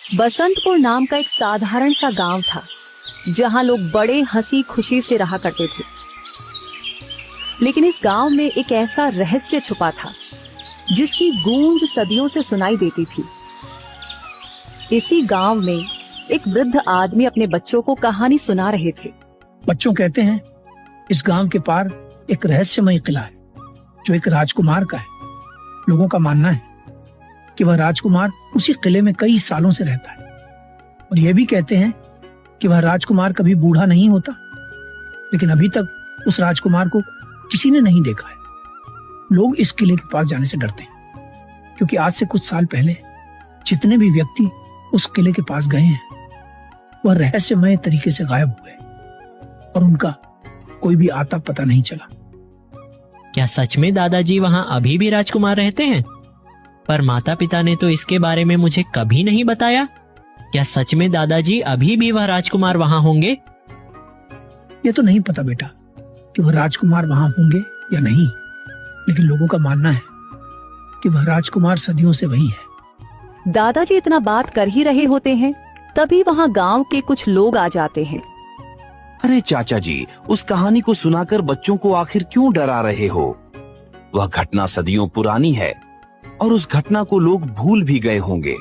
बसंतपुर नाम का एक साधारण सा गांव था जहां लोग बड़े हंसी खुशी से रहा करते थे। लेकिन इस गांव में एक ऐसा रहस्य छुपा था जिसकी गूंज सदियों से सुनाई देती थी। इसी गांव में एक वृद्ध आदमी अपने बच्चों को कहानी सुना रहे थे। बच्चों कहते हैं इस गांव के पार एक रहस्यमय किला है जो एक राजकुमार का है। लोगों का मानना है कि वह राजकुमार उसी किले में कई सालों से रहता है और यह भी कहते हैं कि वह राजकुमार कभी बूढ़ा नहीं होता। लेकिन अभी तक उस राजकुमार को किसी ने नहीं देखा है। लोग इस किले के पास जाने से डरते हैं क्योंकि आज से कुछ साल पहले जितने भी व्यक्ति उस किले के पास गए हैं वह रहस्यमय तरीके से गायब हुए और उनका कोई भी आता पता नहीं चला। क्या सच में दादाजी वहाँ अभी भी राजकुमार रहते हैं? पर माता पिता ने तो इसके बारे में मुझे कभी नहीं बताया। क्या सच में दादाजी अभी भी वह राजकुमार वहाँ होंगे? ये तो नहीं पता बेटा कि वह राजकुमार वहाँ होंगे या नहीं, लेकिन लोगों का मानना है कि वह राजकुमार सदियों से वही है। दादाजी इतना बात कर ही रहे होते हैं तभी वहां गांव के कुछ लोग आ जाते हैं। अरे चाचा जी, उस कहानी को सुनाकर बच्चों को आखिर क्यों डरा रहे हो? वह घटना सदियों पुरानी है और उस घटना को लोग भूल भी गए होंगे।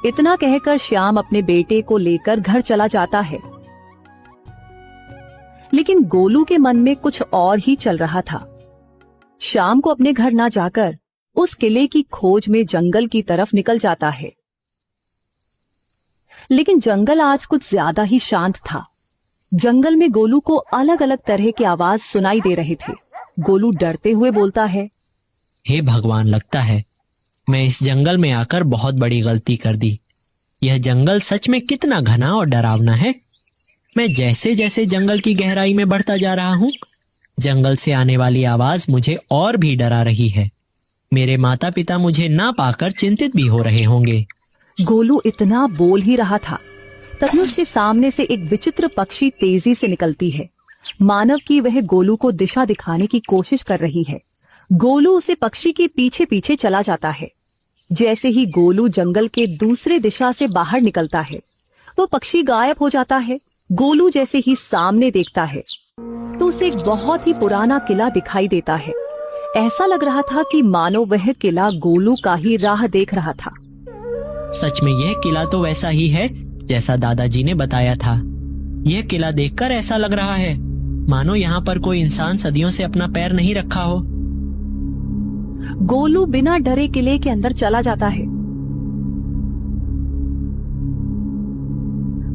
इतना कहकर श्याम अपने बेटे को लेकर घर चला जाता है। लेकिन गोलू के मन में कुछ और ही चल रहा था। श्याम को अपने घर ना जाकर उस किले की खोज में जंगल की तरफ निकल जाता है। लेकिन जंगल आज कुछ ज्यादा ही शांत था। जंगल में गोलू को अलग अलग तरह के आवाज सुनाई दे रहे थे। गोलू डरते हुए बोलता है, हे भगवान, लगता है मैं इस जंगल में आकर बहुत बड़ी गलती कर दी। यह जंगल सच में कितना घना और डरावना है। मैं जैसे जैसे जंगल की गहराई में बढ़ता जा रहा हूँ, जंगल से आने वाली आवाज मुझे और भी डरा रही है। मेरे माता पिता मुझे ना पाकर चिंतित भी हो रहे होंगे। गोलू इतना बोल ही रहा था तभी उसके सामने से एक विचित्र पक्षी तेजी से निकलती है, मानव की वह गोलू को दिशा दिखाने की कोशिश कर रही है। गोलू उसे पक्षी के पीछे पीछे चला जाता है। जैसे ही गोलू जंगल के दूसरे दिशा से बाहर निकलता है वो पक्षी गायब हो जाता है। गोलू जैसे ही सामने देखता है तो उसे एक बहुत ही पुराना किला दिखाई देता है। ऐसा लग रहा था कि मानो वह किला गोलू का ही राह देख रहा था। सच में यह किला तो वैसा ही है जैसा दादाजी ने बताया था। यह किला देखकर ऐसा लग रहा है मानो यहाँ पर कोई इंसान सदियों से अपना पैर नहीं रखा हो। गोलू बिना डरे किले के अंदर चला जाता है।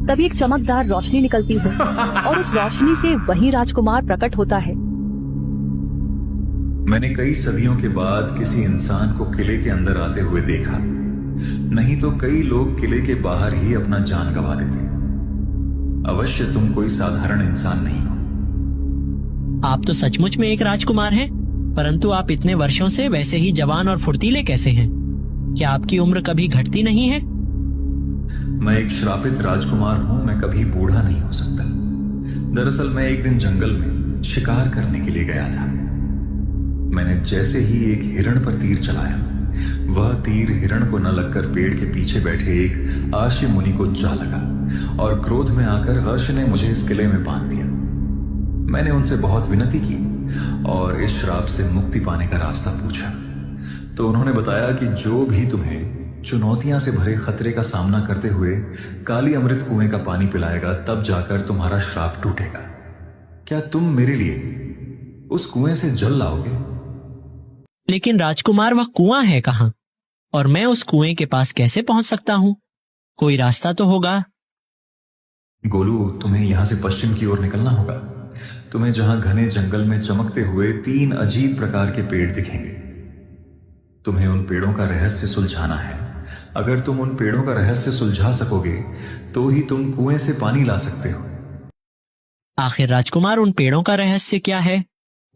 तभी एक चमकदार रोशनी निकलती है और उस रोशनी से वही राजकुमार प्रकट होता है। मैंने कई सदियों के बाद किसी इंसान को किले के अंदर आते हुए देखा। नहीं तो कई लोग किले के बाहर ही अपना जान गंवा देते। अवश्य तुम कोई साधारण इंसान नहीं हो। आप तो सचमुच में एक राजकुमार हैं, परंतु आप इतने वर्षों से वैसे ही जवान और फुर्तीले कैसे हैं? क्या आपकी उम्र कभी घटती नहीं है? मैं एक श्रापित राजकुमार हूं। मैं कभी बूढ़ा नहीं हो सकता। दरअसल मैं एक दिन जंगल में शिकार करने के लिए गया था। मैंने जैसे ही एक हिरण पर तीर चलाया, वह तीर हिरण को न लगकर पेड़ के पीछे बैठे एक आश्य मुनि को जा लगा और क्रोध में आकर हर्ष ने मुझे इस किले में बांध दिया। मैंने उनसे बहुत विनती की और इस श्राप से मुक्ति पाने का रास्ता पूछा तो उन्होंने बताया कि जो भी तुम्हें चुनौतियां से भरे खतरे का सामना करते हुए काली अमृत कुएं का पानी पिलाएगा, तब जाकर तुम्हारा श्राप टूटेगा। क्या तुम मेरे लिए उस कुएं से जल लाओगे? लेकिन राजकुमार, वह कुआं है कहाँ और मैं उस कुएं के पास कैसे पहुंच सकता हूँ? कोई रास्ता तो होगा। गोलू, तुम्हें यहां से पश्चिम की ओर निकलना होगा। तुम्हें जहां घने जंगल में चमकते हुए 3 अजीब प्रकार के पेड़ दिखेंगे। तुम्हें उन पेड़ों का रहस्य सुलझाना है। अगर तुम उन पेड़ों का रहस्य सुलझा सकोगे तो ही तुम कुएं से पानी ला सकते हो। आखिर राजकुमार, उन पेड़ों का रहस्य क्या है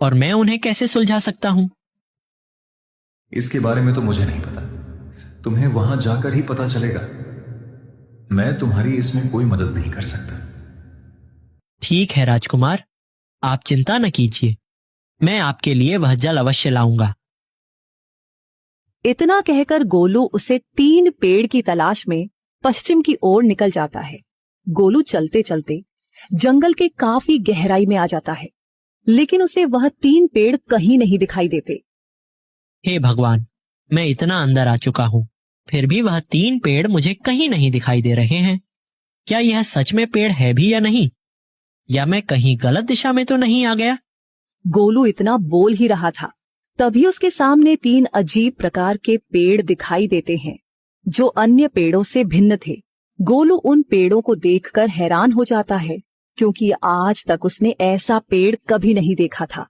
और मैं उन्हें कैसे सुलझा सकता हूँ? इसके बारे में तो मुझे नहीं पता। तुम्हें वहां जाकर ही पता चलेगा। मैं तुम्हारी इसमें कोई मदद नहीं कर सकता। ठीक है राजकुमार, आप चिंता न कीजिए। मैं आपके लिए वह जल अवश्य लाऊंगा। इतना कहकर गोलू उसे 3 पेड़ की तलाश में पश्चिम की ओर निकल जाता है। गोलू चलते चलते जंगल के काफी गहराई में आ जाता है, लेकिन उसे वह 3 पेड़ कहीं नहीं दिखाई देते। हे भगवान, मैं इतना अंदर आ चुका हूँ, फिर भी वह 3 पेड़ मुझे कहीं नहीं दिखाई दे रहे हैं। क्या यह सच में पेड़ है भी या नहीं? या मैं कहीं गलत दिशा में तो नहीं आ गया? गोलू इतना बोल ही रहा था, तभी उसके सामने 3 अजीब प्रकार के पेड़ दिखाई देते हैं, जो अन्य पेड़ों से भिन्न थे। गोलू उन पेड़ों को देखकर हैरान हो जाता है, क्योंकि आज तक उसने ऐसा पेड़ कभी नहीं देखा था।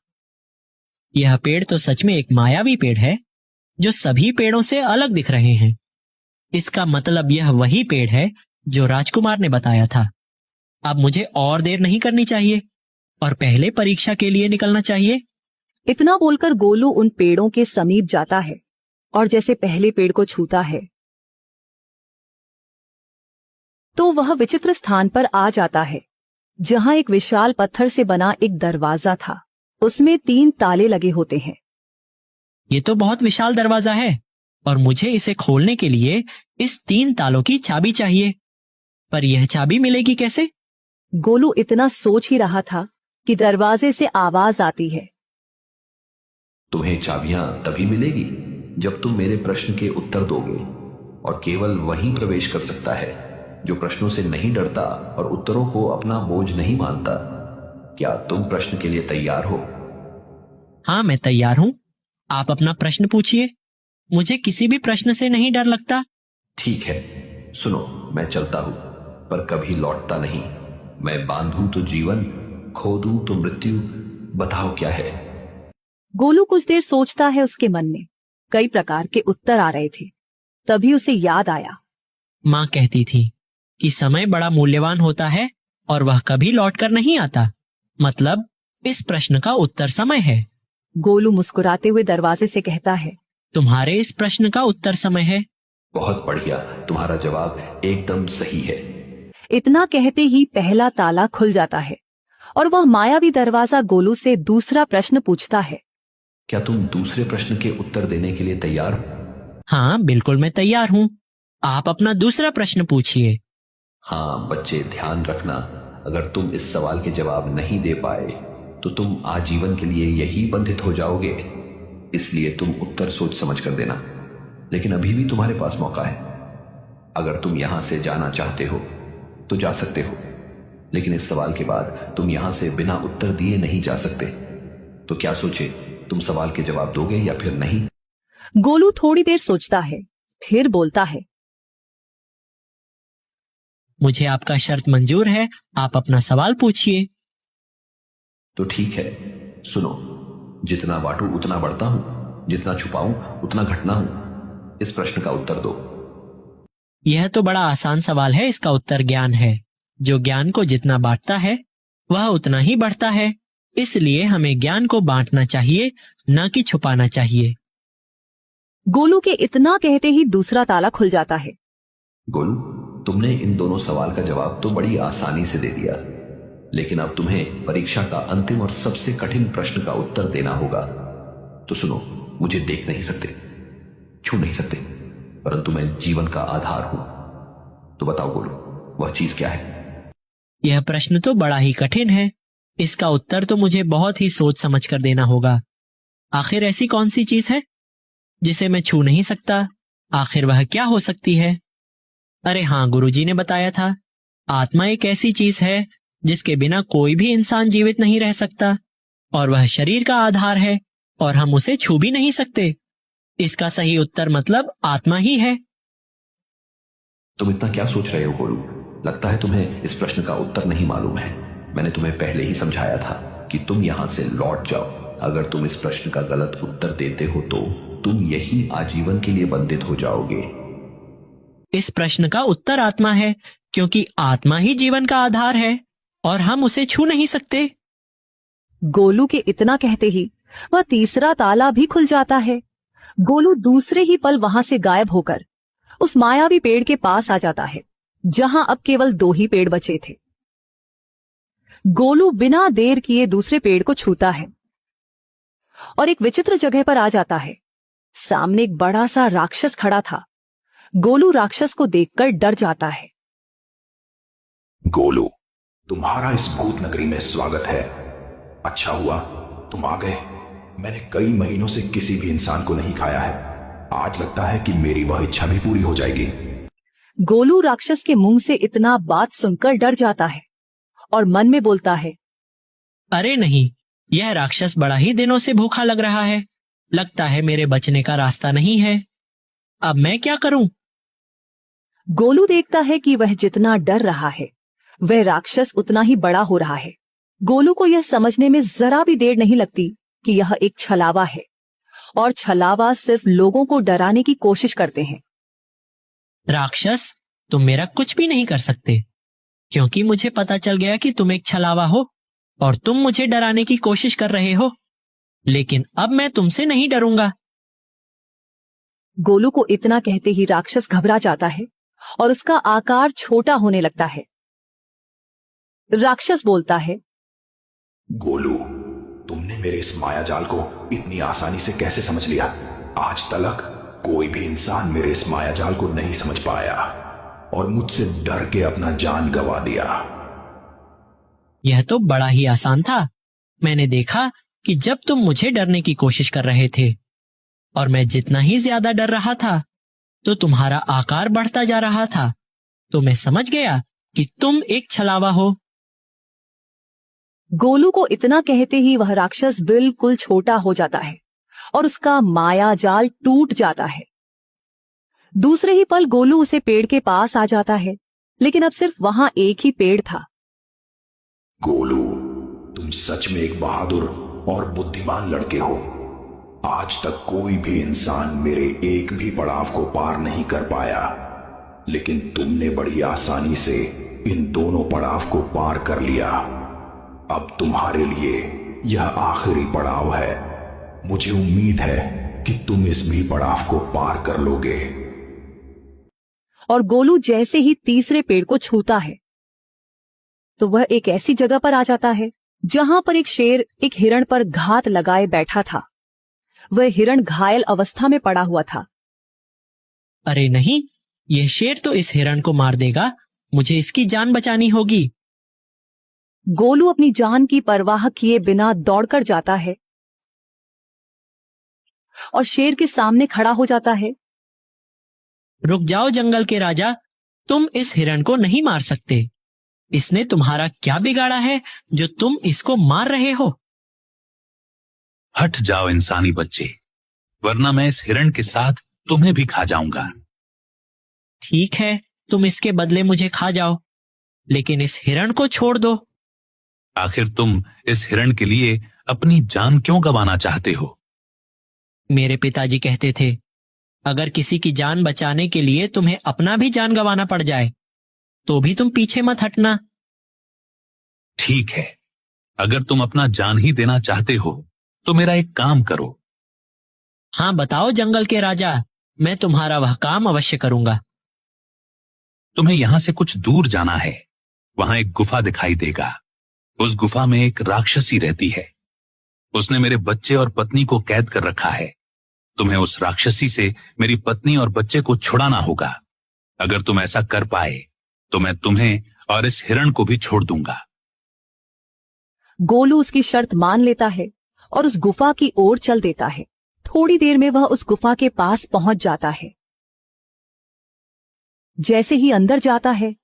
यह पेड़ तो सच में एक मायावी पेड़ है, जो सभी पेड़ों से अलग दिख रहे हैं। इसका मतलब यह वही पेड़ है जो राजकुमार ने बताया था। अब मुझे और देर नहीं करनी चाहिए और पहले परीक्षा के लिए निकलना चाहिए। इतना बोलकर गोलू उन पेड़ों के समीप जाता है और जैसे पहले पेड़ को छूता है तो वह विचित्र स्थान पर आ जाता है, जहां एक विशाल पत्थर से बना एक दरवाजा था। उसमें 3 ताले लगे होते हैं। ये तो बहुत विशाल दरवाजा है और मुझे इसे खोलने के लिए इस 3 तालों की चाबी चाहिए। पर यह चाबी मिलेगी कैसे? गोलू इतना सोच ही रहा था कि दरवाजे से आवाज आती है। तुम्हें चाबियां तभी मिलेगी जब तुम मेरे प्रश्न के उत्तर दोगे, और केवल वही प्रवेश कर सकता है जो प्रश्नों से नहीं डरता और उत्तरों को अपना बोझ नहीं मानता। क्या तुम प्रश्न के लिए तैयार हो? हाँ, मैं तैयार हूँ। आप अपना प्रश्न पूछिए। मुझे किसी भी प्रश्न से नहीं डर लगता। ठीक है, सुनो, मैं चलता हूं पर कभी लौटता नहीं। मैं बांधूं तो जीवन, खो दूं तो मृत्यु। बताओ क्या है? गोलू कुछ देर सोचता है। उसके मन में कई प्रकार के उत्तर आ रहे थे। तभी उसे याद आया, माँ कहती थी कि समय बड़ा मूल्यवान होता है और वह कभी लौटकर नहीं आता। मतलब इस प्रश्न का उत्तर समय है। गोलू मुस्कुराते हुए दरवाजे से कहता है, तुम्हारे इस प्रश्न का उत्तर समय है। बहुत बढ़िया, तुम्हारा जवाब एकदम सही है। इतना कहते ही पहला ताला खुल जाता है और वह मायावी दरवाजा गोलू से दूसरा प्रश्न पूछता है। क्या तुम दूसरे प्रश्न के उत्तर देने के लिए तैयार हो? हाँ, बिल्कुल मैं तैयार हूँ। आप अपना दूसरा प्रश्न पूछिए। हाँ बच्चे, ध्यान रखना, अगर तुम इस सवाल के जवाब नहीं दे पाए तो तुम आजीवन के लिए यही बंधित हो जाओगे। इसलिए तुम उत्तर सोच समझ कर देना। लेकिन अभी भी तुम्हारे पास मौका है। अगर तुम यहां से जाना चाहते हो तो जा सकते हो, लेकिन इस सवाल के बाद तुम यहां से बिना उत्तर दिए नहीं जा सकते। तो क्या सोचे, तुम सवाल के जवाब दोगे या फिर नहीं? गोलू थोड़ी देर सोचता है, फिर बोलता है, मुझे आपका शर्त मंजूर है। आप अपना सवाल पूछिए। तो ठीक है, सुनो, जितना बांटू उतना बढ़ता हूं, जितना छुपाऊं उतना घटना हूं। इस प्रश्न का उत्तर दो। यह तो बड़ा आसान सवाल है। इसका उत्तर ज्ञान है। जो ज्ञान को जितना बांटता है वह उतना ही बढ़ता है। इसलिए हमें ज्ञान को बांटना चाहिए, न कि छुपाना चाहिए। गोलू के इतना कहते ही दूसरा ताला खुल जाता है। गोलू, तुमने इन दोनों सवाल का जवाब तो बड़ी आसानी से दे दिया, लेकिन अब तुम्हें परीक्षा का अंतिम और सबसे कठिन प्रश्न का उत्तर देना होगा। तो सुनो, मुझे देख नहीं सकते, छू नहीं सकते, परंतु मैं जीवन का आधार हूं। तो बताओ गोलू, वह चीज क्या है? यह प्रश्न तो बड़ा ही कठिन है। इसका उत्तर तो मुझे बहुत ही सोच समझ कर देना होगा। आखिर ऐसी कौन सी चीज है जिसे मैं छू नहीं सकता? आखिर वह क्या हो सकती है? अरे हाँ, गुरुजी ने बताया था, आत्मा एक ऐसी चीज है जिसके बिना कोई भी इंसान जीवित नहीं रह सकता, और वह शरीर का आधार है और हम उसे छू भी नहीं सकते। इसका सही उत्तर मतलब आत्मा ही है। तुम इतना क्या सोच रहे हो गोलू? लगता है तुम्हें इस प्रश्न का उत्तर नहीं मालूम है। मैंने तुम्हें पहले ही समझाया था कि तुम यहां से लौट जाओ। अगर तुम इस प्रश्न का गलत उत्तर देते हो तो तुम यही आजीवन के लिए बंधित हो जाओगे। इस प्रश्न का उत्तर आत्मा है, क्योंकि आत्मा ही जीवन का आधार है और हम उसे छू नहीं सकते। गोलू के इतना कहते ही वह तीसरा ताला भी खुल जाता है। गोलू दूसरे ही पल वहां से गायब होकर उस मायावी पेड़ के पास आ जाता है, जहां अब केवल 2 ही पेड़ बचे थे। गोलू बिना देर किए दूसरे पेड़ को छूता है और एक विचित्र जगह पर आ जाता है। सामने एक बड़ा सा राक्षस खड़ा था। गोलू राक्षस को देखकर डर जाता है। गोलू, तुम्हारा इस भूत नगरी में स्वागत है। अच्छा हुआ तुम आ गए। मैंने कई महीनों से किसी भी इंसान को नहीं खाया है। आज लगता है कि मेरी वह इच्छा भी पूरी हो जाएगी। गोलू राक्षस के मुंह से इतना बात सुनकर डर जाता है और मन में बोलता है, अरे नहीं, यह राक्षस बड़ा ही दिनों से भूखा लग रहा है। लगता है मेरे बचने का रास्ता नहीं है। अब मैं क्या करूं? गोलू देखता है कि वह जितना डर रहा है वह राक्षस उतना ही बड़ा हो रहा है। गोलू को यह समझने में जरा भी देर नहीं लगती कि यह एक छलावा है और छलावा सिर्फ लोगों को डराने की कोशिश करते हैं। राक्षस, तुम मेरा कुछ भी नहीं कर सकते, क्योंकि मुझे पता चल गया कि तुम एक छलावा हो और तुम मुझे डराने की कोशिश कर रहे हो। लेकिन अब मैं तुमसे नहीं डरूंगा। गोलू को इतना कहते ही राक्षस घबरा जाता है और उसका आकार छोटा होने लगता है। राक्षस बोलता है, गोलू, तुमने मेरे इस मायाजाल को इतनी आसानी से कैसे समझ लिया? आज तक कोई भी इंसान मेरे इस मायाजाल को नहीं समझ पाया और मुझसे डर के अपना जान गंवा दिया। यह तो बड़ा ही आसान था। मैंने देखा कि जब तुम मुझे डरने की कोशिश कर रहे थे और मैं जितना ही ज्यादा डर रहा था तो तुम्हारा आकार बढ़ता जा रहा था, तो मैं समझ गया कि तुम एक छलावा हो। गोलू को इतना कहते ही वह राक्षस बिल्कुल छोटा हो जाता है और उसका माया जाल टूट जाता है। दूसरे ही पल गोलू उसे पेड़ के पास आ जाता है, लेकिन अब सिर्फ वहां एक ही पेड़ था। गोलू, तुम सच में एक बहादुर और बुद्धिमान लड़के हो। आज तक कोई भी इंसान मेरे एक भी पड़ाव को पार नहीं कर पाया, लेकिन तुमने बड़ी आसानी से इन दोनों पड़ाव को पार कर लिया। अब तुम्हारे लिए यह आखिरी पड़ाव है। मुझे उम्मीद है कि तुम इस भी पड़ाव को पार कर लोगे। और गोलू जैसे ही तीसरे पेड़ को छूता है तो वह एक ऐसी जगह पर आ जाता है जहां पर एक शेर एक हिरण पर घात लगाए बैठा था। वह हिरण घायल अवस्था में पड़ा हुआ था। अरे नहीं, यह शेर तो इस हिरण को मार देगा। मुझे इसकी जान बचानी होगी। गोलू अपनी जान की परवाह किए बिना दौड़कर जाता है और शेर के सामने खड़ा हो जाता है। रुक जाओ जंगल के राजा, तुम इस हिरण को नहीं मार सकते। इसने तुम्हारा क्या बिगाड़ा है जो तुम इसको मार रहे हो? हट जाओ इंसानी बच्चे, वरना मैं इस हिरण के साथ तुम्हें भी खा जाऊंगा। ठीक है, तुम इसके बदले मुझे खा जाओ, लेकिन इस हिरण को छोड़ दो। आखिर तुम इस हिरण के लिए अपनी जान क्यों गंवाना चाहते हो? मेरे पिताजी कहते थे, अगर किसी की जान बचाने के लिए तुम्हें अपना भी जान गंवाना पड़ जाए तो भी तुम पीछे मत हटना। ठीक है, अगर तुम अपना जान ही देना चाहते हो तो मेरा एक काम करो। हाँ बताओ जंगल के राजा, मैं तुम्हारा वह काम अवश्य करूंगा। तुम्हें यहां से कुछ दूर जाना है। वहां एक गुफा दिखाई देगा। उस गुफा में एक राक्षसी रहती है। उसने मेरे बच्चे और पत्नी को कैद कर रखा है। तुम्हें उस राक्षसी से मेरी पत्नी और बच्चे को छुड़ाना होगा। अगर तुम ऐसा कर पाए तो मैं तुम्हें और इस हिरण को भी छोड़ दूंगा। गोलू उसकी शर्त मान लेता है और उस गुफा की ओर चल देता है। थोड़ी देर में वह उस गुफा के पास पहुंच जाता है। जैसे ही अंदर जाता है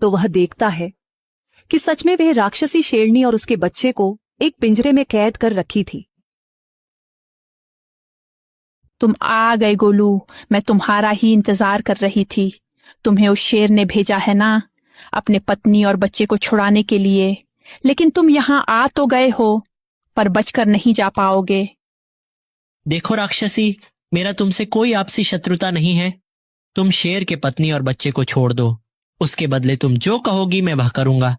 तो वह देखता है कि सच में वह राक्षसी शेरनी और उसके बच्चे को एक पिंजरे में कैद कर रखी थी। तुम आ गए गोलू, मैं तुम्हारा ही इंतजार कर रही थी। तुम्हें उस शेर ने भेजा है ना, अपने पत्नी और बच्चे को छुड़ाने के लिए। लेकिन तुम यहां आ तो गए हो, पर बचकर नहीं जा पाओगे। देखो राक्षसी, मेरा तुमसे कोई आपसी शत्रुता नहीं है। तुम शेर के पत्नी और बच्चे को छोड़ दो। उसके बदले तुम जो कहोगी मैं वह करूंगा।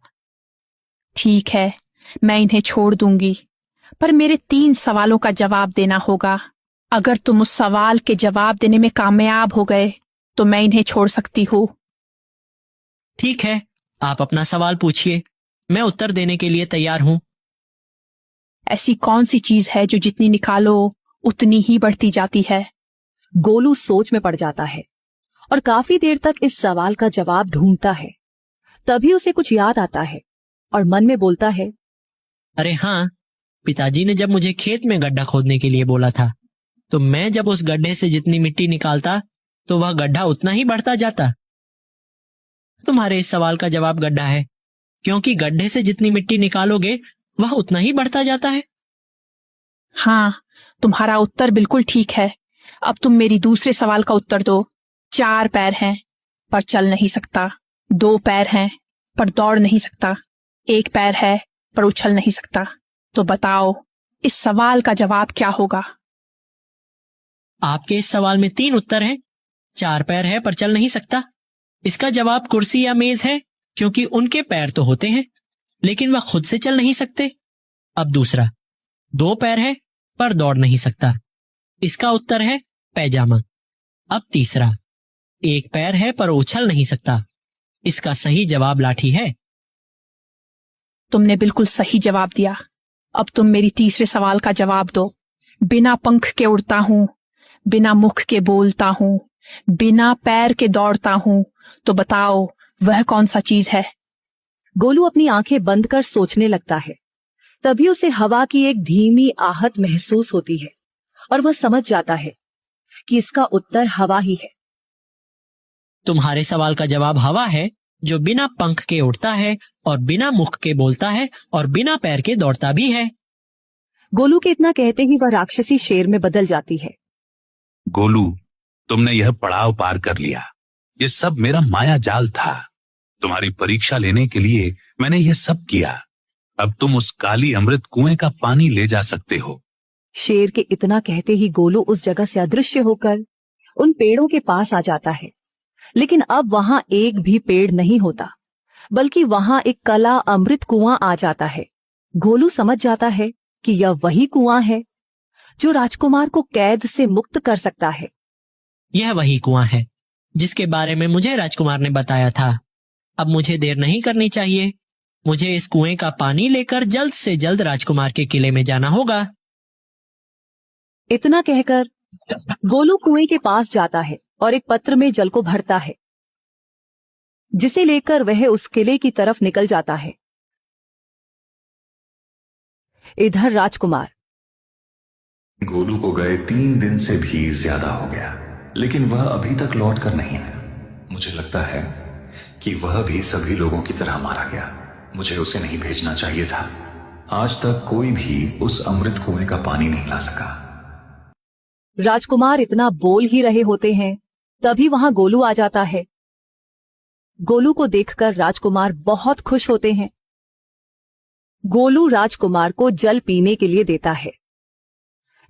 ठीक है, मैं इन्हें छोड़ दूंगी, पर मेरे 3 सवालों का जवाब देना होगा। अगर तुम उस सवाल के जवाब देने में कामयाब हो गए तो मैं इन्हें छोड़ सकती हूँ। ठीक है, आप अपना सवाल पूछिए, मैं उत्तर देने के लिए तैयार हूं। ऐसी कौन सी चीज है जो जितनी निकालो उतनी ही बढ़ती जाती है? गोलू सोच में पड़ जाता है और काफी देर तक इस सवाल का जवाब ढूंढता है। तभी उसे कुछ याद आता है और मन में बोलता है, अरे हाँ, पिताजी ने जब मुझे खेत में गड्ढा खोदने के लिए बोला था, तो मैं जब उस गड्ढे से जितनी मिट्टी निकालता तो वह गड्ढा उतना ही बढ़ता जाता। तुम्हारे इस सवाल का जवाब गड्ढा है, क्योंकि गड्ढे से जितनी मिट्टी निकालोगे वह उतना ही बढ़ता जाता है। हाँ, तुम्हारा उत्तर बिल्कुल ठीक है। अब तुम मेरी दूसरे सवाल का उत्तर दो। 4 पैर हैं पर चल नहीं सकता, 2 पैर हैं पर दौड़ नहीं सकता, 1 पैर है पर उछल नहीं सकता। तो बताओ इस सवाल का जवाब क्या होगा? आपके इस सवाल में 3 उत्तर हैं। 4 पैर है पर चल नहीं सकता, इसका जवाब कुर्सी या मेज है, क्योंकि उनके पैर तो होते हैं लेकिन वह खुद से चल नहीं सकते। अब दूसरा, 2 पैर है पर दौड़ नहीं सकता, इसका उत्तर है पैजामा। अब तीसरा, 1 पैर है पर उछल नहीं सकता, इसका सही जवाब लाठी है। तुमने बिल्कुल सही जवाब दिया। अब तुम मेरी तीसरे सवाल का जवाब दो। बिना पंख के उड़ता हूं, बिना मुख के बोलता हूं, बिना पैर के दौड़ता हूं, तो बताओ वह कौन सा चीज है? गोलू अपनी आंखें बंद कर सोचने लगता है। तभी उसे हवा की एक धीमी आहट महसूस होती है और वह समझ जाता है कि इसका उत्तर हवा ही है। तुम्हारे सवाल का जवाब हवा है, जो बिना पंख के उड़ता है और बिना मुख के बोलता है और बिना पैर के दौड़ता भी है। गोलू के इतना कहते ही वह राक्षसी शेर में बदल जाती है। गोलू, तुमने यह पड़ाव पार कर लिया। यह सब मेरा माया जाल था। तुम्हारी परीक्षा लेने के लिए मैंने यह सब किया। अब तुम उस काली अमृत कुएं का पानी ले जा सकते हो। शेर के इतना कहते ही गोलू उस जगह से अदृश्य होकर उन पेड़ों के पास आ जाता है। लेकिन अब वहां एक भी पेड़ नहीं होता, बल्कि वहां एक कला अमृत कुआं आ जाता है। गोलू समझ जाता है कि यह वही कुआं है जो राजकुमार को कैद से मुक्त कर सकता है। यह वही कुआं है जिसके बारे में मुझे राजकुमार ने बताया था। अब मुझे देर नहीं करनी चाहिए। मुझे इस कुएं का पानी लेकर जल्द से जल्द राजकुमार के किले में जाना होगा। इतना कहकर गोलू कुएं के पास जाता है और एक पत्र में जल को भरता है, जिसे लेकर वह उस किले की तरफ निकल जाता है। इधर राजकुमार गोलू को गए 3 दिन से भी ज्यादा हो गया, लेकिन वह अभी तक लौट कर नहीं आया। मुझे लगता है कि वह भी सभी लोगों की तरह मारा गया। मुझे उसे नहीं भेजना चाहिए था। आज तक कोई भी उस अमृत कुएं का पानी नहीं ला सका। राजकुमार इतना बोल ही रहे होते हैं, तभी वहां गोलू आ जाता है। गोलू को देखकर राजकुमार बहुत खुश होते हैं। गोलू राजकुमार को जल पीने के लिए देता है।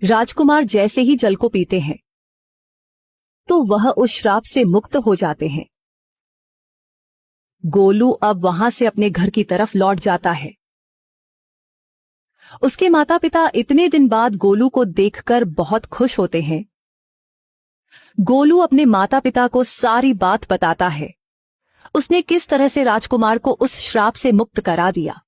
राजकुमार जैसे ही जल को पीते हैं तो वह उस श्राप से मुक्त हो जाते हैं। गोलू अब वहां से अपने घर की तरफ लौट जाता है। उसके माता पिता इतने दिन बाद गोलू को देखकर बहुत खुश होते हैं। गोलू अपने माता पिता को सारी बात बताता है। उसने किस तरह से राजकुमार को उस श्राप से मुक्त करा दिया।